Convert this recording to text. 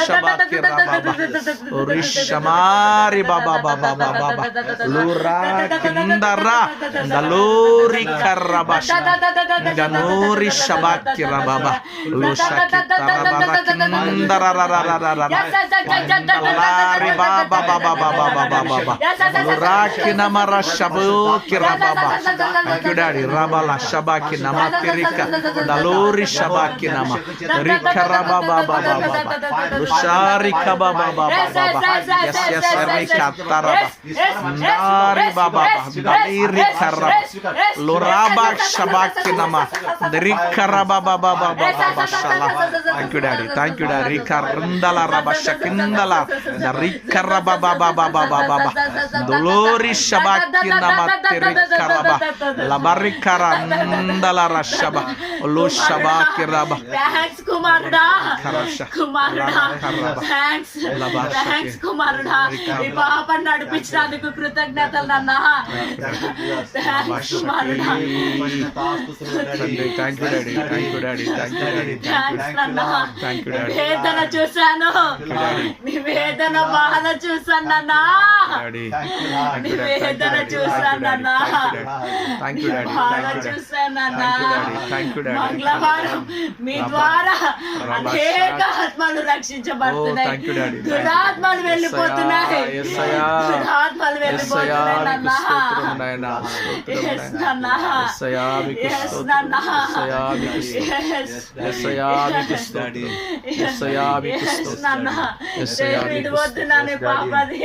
shabaki rababa. Rishamari baba baba baba. Lura kindara. Daluri karabasha. Ganuri shabaki rababa. Lushaki tarabara kindara rarararara. Lari baba baba baba baba. Lura kinamara shabuki rababa. Thank you, Daddy. Rabala shabaki namatirika. Daluri shabaki nama. Rika rababa baba baba. Lushari kababa baba baba. Yes, Rika taraba. Dari baba baba. Daliri karaba. Luraba shabaki nama. Rika rababa baba baba shala. Thank you, Daddy. Thank you, Daddy. Rika rindala raba shakindala. Rika rababa baba baba. Dolori shabaki nama tirika raba. Labari karandala rashaba. Lo shabaki raba. Thanks Kumaruda. Kumaruda. Thanks Kumaruda. ఈ పాపను నడిపించినందుకు కృతజ్ఞతలు నాన్న. Thanks Kumaruda. Thank you, Daddy. Thank you, Daddy. Thank you, Daddy. Thanks నాన్న. Thank you, Daddy. వేదన చూశాను. నీ వేదన బాధ చూశాను నాన్న. నీ వేదన చూశాను నాన్న. Thank you, Daddy. బాధ చూశాను నాన్న. Thank you, Daddy. మంగళవారం మీ ద్వారా అనేక ఆత్మలు రక్షించబడుతున్నాయి. దురాత్మలు వెళ్ళిపోతున్నాయి. దురాత్మలు వెళ్ళిపోతున్నాయి నాన్న. Yes నాన్న. Yes నాన్న. Yes నాన్న. దేవుడు వద్దు నాన్న పాపది.